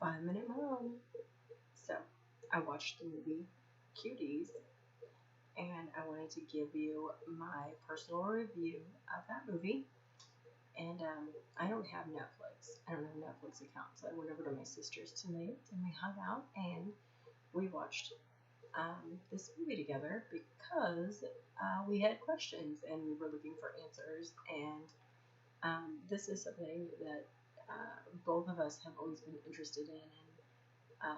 5-minute mom. So, I watched the movie Cuties, and I wanted to give you my personal review of that movie. And I don't have Netflix. I don't have a Netflix account, so I went over to my sister's tonight, and we hung out and we watched this movie together because we had questions and we were looking for answers. And this is something that both of us have always been interested in. And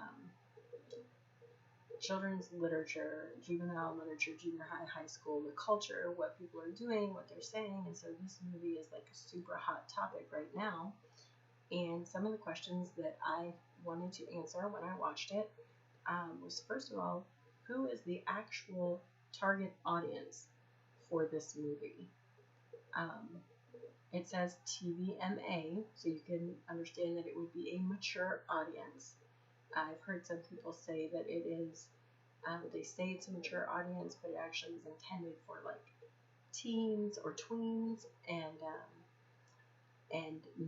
children's literature, juvenile literature, junior high, high school, the culture, what people are doing, what they're saying. And so this movie is like a super hot topic right now. And some of the questions that I wanted to answer when I watched it was, first of all, who is the actual target audience for this movie? It says TVMA, so you can understand that it would be a mature audience. I've heard some people say that it is, they say it's a mature audience, but it actually is intended for like teens or tweens, and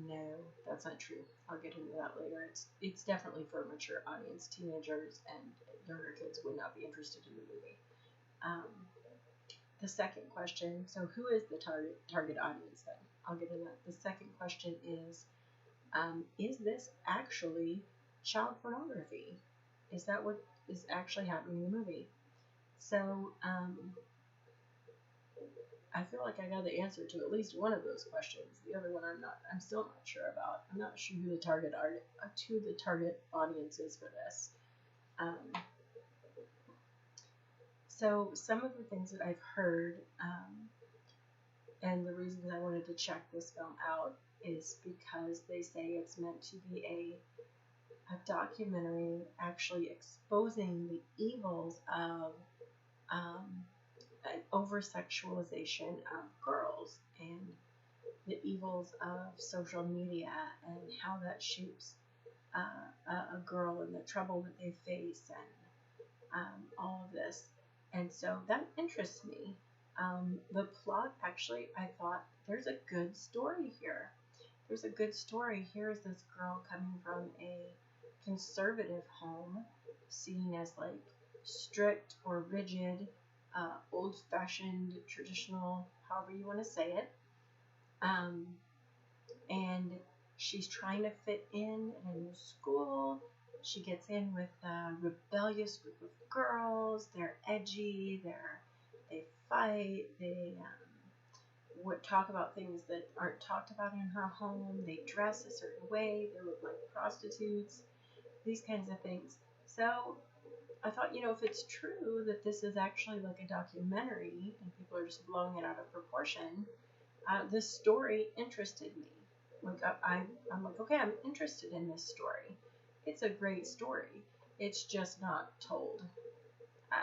no, that's not true. I'll get into that later. It's definitely for a mature audience. Teenagers and younger kids would not be interested in the movie. The second question, so who is the target audience then? I'll get into that. The second question is this actually child pornography? Is that what is actually happening in the movie? So I feel like I got the answer to at least one of those questions. The other one I'm still not sure about. I'm not sure who the target audience is for this. So some of the things that I've heard, and the reasons I wanted to check this film out is because they say it's meant to be a documentary actually exposing the evils of an over-sexualization of girls and the evils of social media and how that shapes a girl and the trouble that they face and all of this. And so that interests me. The plot, actually, I thought there's a good story here. There's a good story. Here's this girl coming from a conservative home, seen as like strict or rigid, old-fashioned, traditional, however you want to say it. And she's trying to fit in a new school. She gets in with a rebellious group of girls. They're edgy. They fight. They would talk about things that aren't talked about in her home. They dress a certain way. They look like prostitutes. These kinds of things. So I thought, if it's true that this is actually like a documentary and people are just blowing it out of proportion, this story interested me. Like I'm like, okay, I'm interested in this story. It's a great story. It's just not told.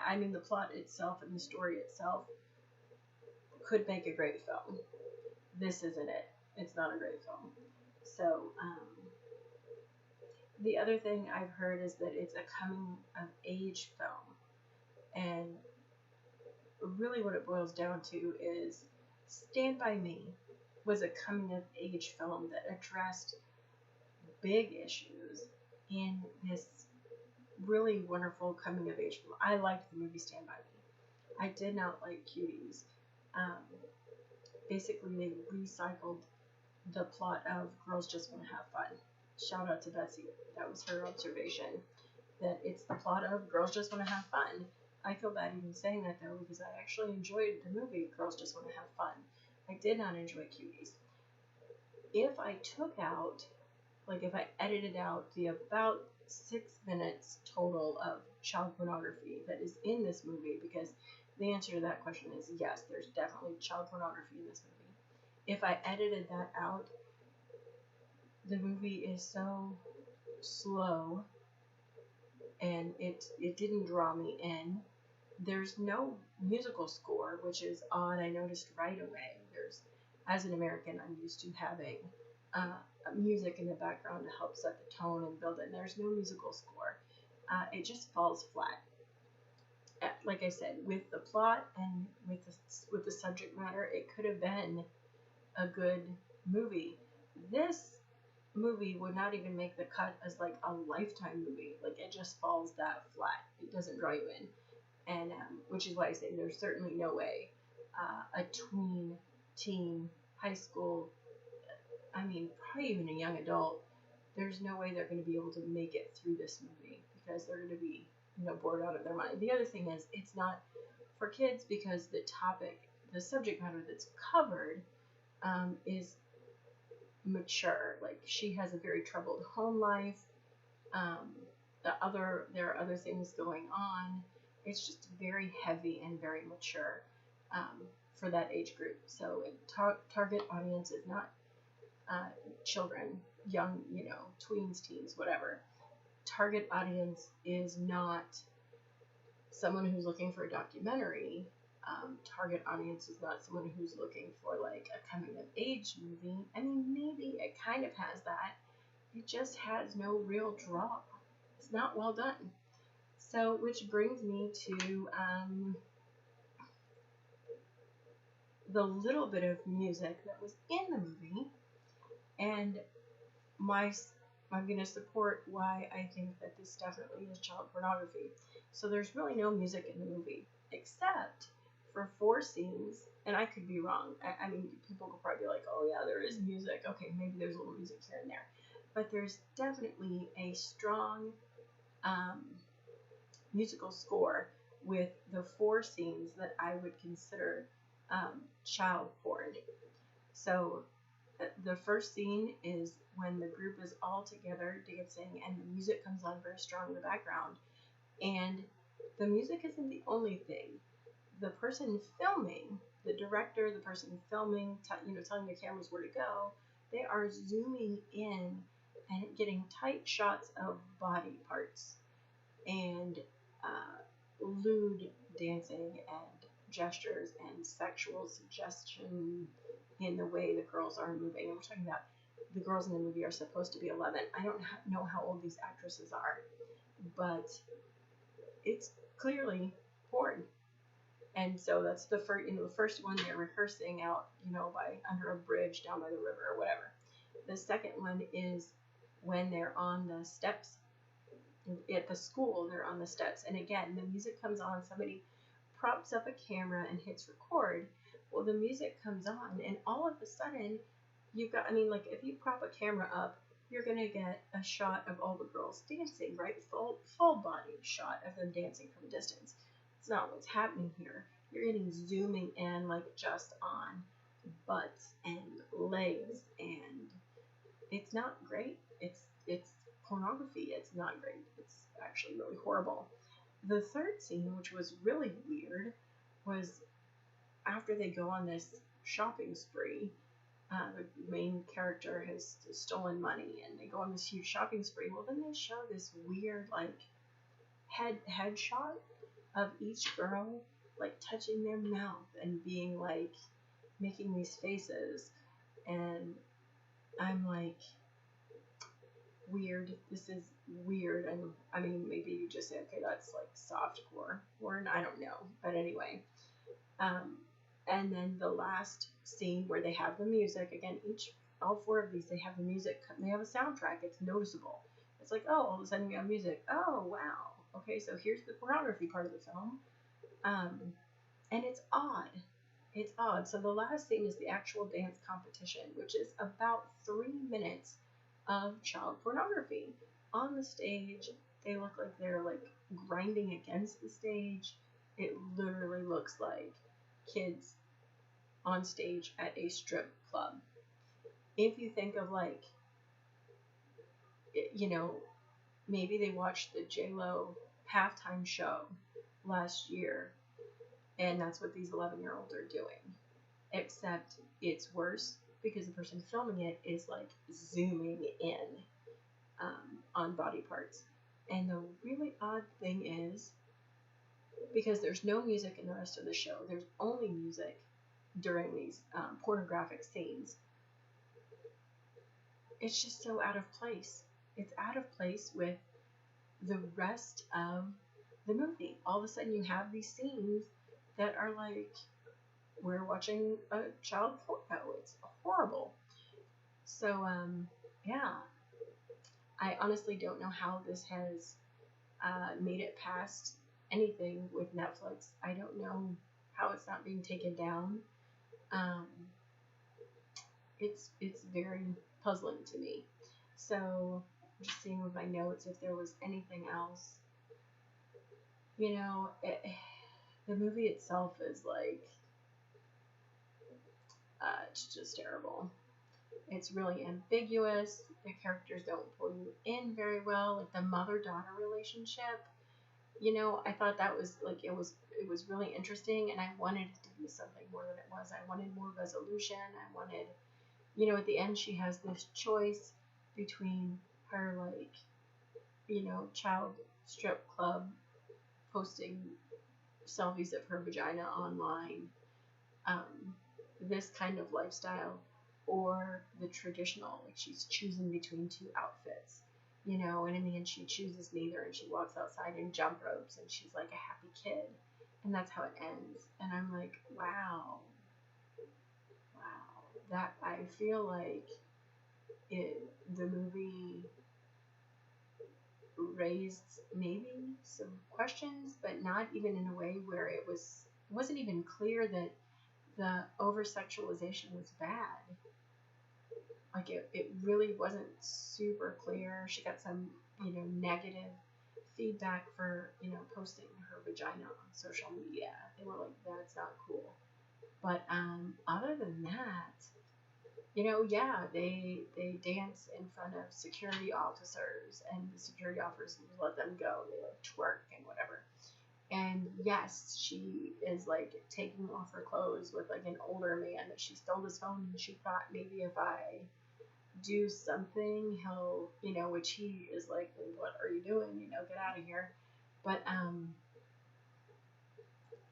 I mean, the plot itself and the story itself could make a great film. This isn't it. It's not a great film. So, the other thing I've heard is that it's a coming of age film. And really what it boils down to is Stand By Me was a coming of age film that addressed big issues in this really wonderful coming of age film. I liked the movie Stand By Me. I did not like Cuties. Basically, they recycled the plot of Girls Just Want to Have Fun. Shout out to Betsy. That was her observation, that it's the plot of Girls Just Want to Have Fun. I feel bad even saying that, though, because I actually enjoyed the movie Girls Just Want to Have Fun. I did not enjoy Cuties. If I took out, if I edited out the about 6 minutes total of child pornography that is in this movie, because the answer to that question is yes, there's definitely child pornography in this movie. If I edited that out, the movie is so slow and it didn't draw me in. There's no musical score, which is odd. I noticed right away. As an American, I'm used to having music in the background to help set the tone and build it. And there's no musical score. It just falls flat. Like I said, with the plot and with the subject matter, it could have been a good movie. This movie would not even make the cut as like a Lifetime movie. Like it just falls that flat. It doesn't draw you in, and which is why I say there's certainly no way a tween, teen, high school, I mean probably even a young adult, there's no way they're going to be able to make it through this movie because they're going to be, you know, bored out of their mind. The other thing is it's not for kids because the subject matter that's covered is mature. Like she has a very troubled home life. Um, there are other things going on. It's just very heavy and very mature for that age group. So target audience is not children, young, you know, tweens, teens, whatever. Target audience is not someone who's looking for a documentary. Target audience is not someone who's looking for like a coming of age movie. I mean, maybe it kind of has that. It just has no real draw. It's not well done. So, which brings me to the little bit of music that was in the movie, and I'm going to support why I think that this definitely is child pornography. So there's really no music in the movie, except for 4 scenes, and I could be wrong. I mean, people could probably be like, oh yeah, there is music. Okay, maybe there's a little music here and there. But there's definitely a strong musical score with the 4 scenes that I would consider child porn. So the first scene is when the group is all together dancing and the music comes on very strong in the background. And the music isn't the only thing. The person filming, the director, the person filming, telling the cameras where to go, they are zooming in and getting tight shots of body parts and lewd dancing and gestures and sexual suggestion in the way the girls are moving. And we're talking about the girls in the movie are supposed to be 11. I don't know how old these actresses are, but it's clearly porn. And so that's the first one they're rehearsing out, by under a bridge down by the river or whatever. The second one is when they're on the steps at the school. They're on the steps, and again, the music comes on. Somebody props up a camera and hits record. Well, the music comes on, and all of a sudden, you've got, like, if you prop a camera up, you're going to get a shot of all the girls dancing, right? Full body shot of them dancing from a distance. It's not what's happening here. You're getting zooming in, like, just on butts and legs, and it's not great. It's pornography. It's not great. It's actually really horrible. The third scene, which was really weird, was after they go on this shopping spree. The main character has stolen money, and they go on this huge shopping spree. Well, then they show this weird, like, headshot of each girl, like, touching their mouth and being, like, making these faces. And I'm like, weird. This is weird. And maybe you just say, okay, that's like softcore porn. I don't know. But anyway. And then the last scene where they have the music, again, all 4 of these, they have the music, they have a soundtrack. It's noticeable. It's like, oh, all of a sudden we have music. Oh, wow. Okay, so here's the pornography part of the film. And it's odd. It's odd. So the last scene is the actual dance competition, which is about 3 minutes of child pornography. On the stage, they look like they're, like, grinding against the stage. It literally looks like kids on stage at a strip club. If you think of, like, maybe they watched the J-Lo halftime show last year, and that's what these 11-year-olds are doing. Except it's worse because the person filming it is, like, zooming in on body parts. And the really odd thing is, because there's no music in the rest of the show, there's only music during these pornographic scenes. It's just so out of place. It's out of place with the rest of the movie. All of a sudden you have these scenes that are like, we're watching a child porno. It's horrible. So, yeah, I honestly don't know how this has made it past anything with Netflix. I don't know how it's not being taken down. Um, it's very puzzling to me. So I'm just seeing with my notes if there was anything else. The movie itself is like it's just terrible. It's really ambiguous. The characters don't pull you in very well. Like the mother-daughter relationship, I thought that was like it was really interesting, and I wanted it to be something more than it was. I wanted more resolution. I wanted, at the end she has this choice between her, like, child strip club posting selfies of her vagina online, um, this kind of lifestyle, or the traditional, like she's choosing between two outfits, and in the end she chooses neither, and she walks outside in jump ropes, and she's like a happy kid, and that's how it ends. And I'm like, wow, that I feel like the movie raised maybe some questions, but not even in a way where wasn't even clear that the over sexualization was bad. Like it really wasn't super clear. She got some, negative feedback for, posting her vagina on social media. They were like, that's not cool. But other than that, yeah, they dance in front of security officers, and the security officers let them go. They like twerk and whatever. And yes, she is like taking off her clothes with like an older man that she stole his phone, and she thought maybe if I do something, he'll, which he is like, what are you doing? Get out of here. But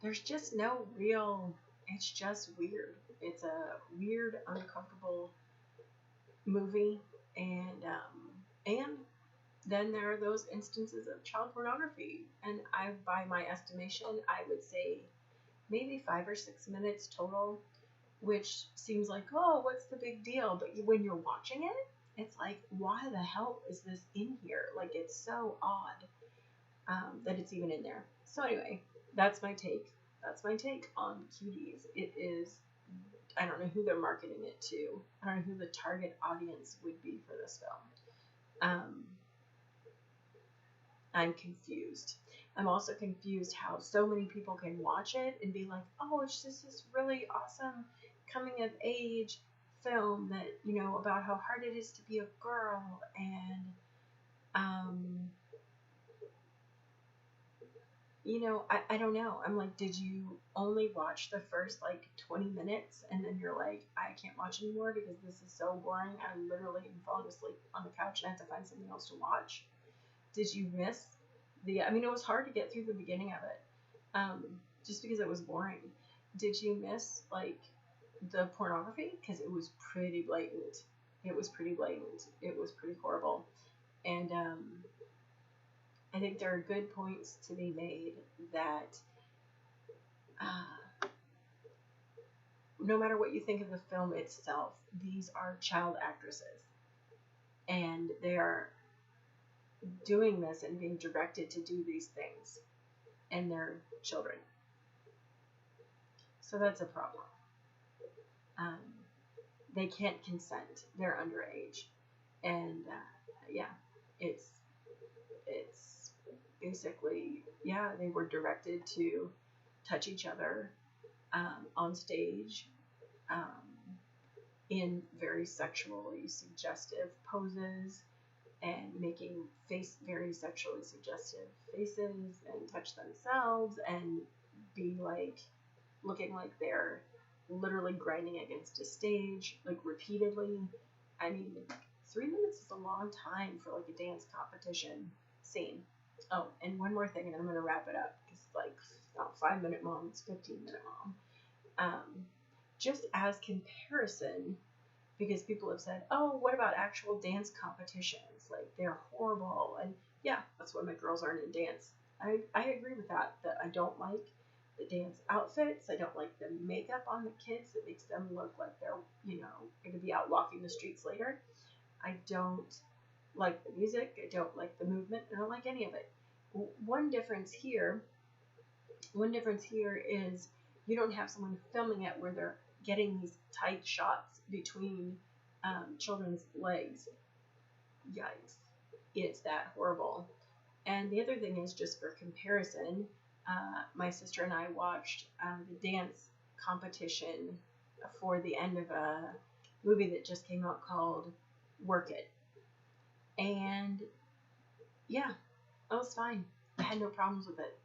there's just no real, it's just weird. It's a weird, uncomfortable movie. And then there are those instances of child pornography. And by my estimation, I would say maybe 5 or 6 minutes total, which seems like, oh, what's the big deal? But when you're watching it, it's like, why the hell is this in here? Like, it's so odd that it's even in there. So anyway, that's my take. That's my take on Cuties. It is, I don't know who they're marketing it to. I don't know who the target audience would be for this film. I'm confused. I'm also confused how so many people can watch it and be like, oh, it's just this really awesome coming of age film that, about how hard it is to be a girl. And, I don't know. I'm like, did you only watch the first like 20 minutes and then you're like, I can't watch anymore because this is so boring. I literally am falling asleep on the couch and I have to find something else to watch. Did you miss it was hard to get through the beginning of it, just because it was boring. Did you miss, like, the pornography? Because it was pretty blatant. It was pretty horrible. And, I think there are good points to be made that, no matter what you think of the film itself, these are child actresses. And they are doing this and being directed to do these things, and they're children. So that's a problem. They can't consent. They're underage. And yeah, it's basically, yeah, they were directed to touch each other on stage in very sexually suggestive poses, and making very sexually suggestive faces, and touch themselves and be like looking like they're literally grinding against a stage, like repeatedly. I mean, 3 minutes is a long time for like a dance competition scene. Oh, and one more thing, and then I'm gonna wrap it up because it's like not 5 minute mom, it's 15-minute mom. Just as comparison, because people have said, oh, what about actual dance competitions? Like, they're horrible. And yeah, that's why my girls aren't in dance. I agree with that I don't like the dance outfits. I don't like the makeup on the kids that makes them look like they're, going to be out walking the streets later. I don't like the music. I don't like the movement. I don't like any of it. One difference here is you don't have someone filming it where they're getting these tight shots between children's legs. Yikes. It's that horrible. And the other thing is, just for comparison, my sister and I watched the dance competition for the end of a movie that just came out called Work It. And yeah, it was fine. I had no problems with it.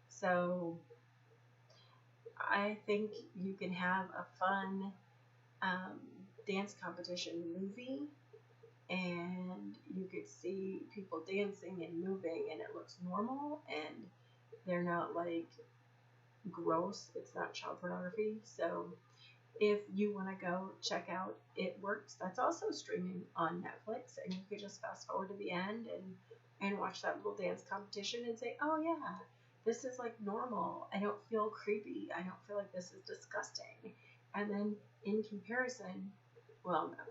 So I think you can have a fun dance competition movie, and you could see people dancing and moving, and it looks normal, and they're not like gross. It's not child pornography. So if you want to go check out It Works, that's also streaming on Netflix, and you could just fast forward to the end and watch that little dance competition and say, oh yeah, this is like normal. I don't feel creepy. I don't feel like this is disgusting. And then in comparison, well, no,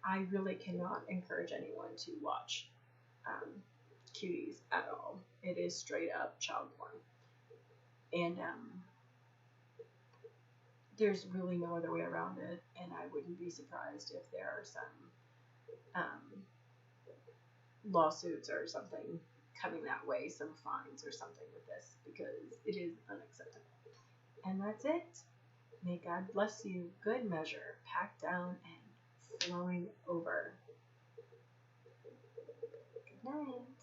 I really cannot encourage anyone to watch Cuties at all. It is straight up child porn. And there's really no other way around it, and I wouldn't be surprised if there are some lawsuits or something coming that way, some fines or something with this, because it is unacceptable. And that's it. May God bless you. Good measure, packed down and flowing over. Good night.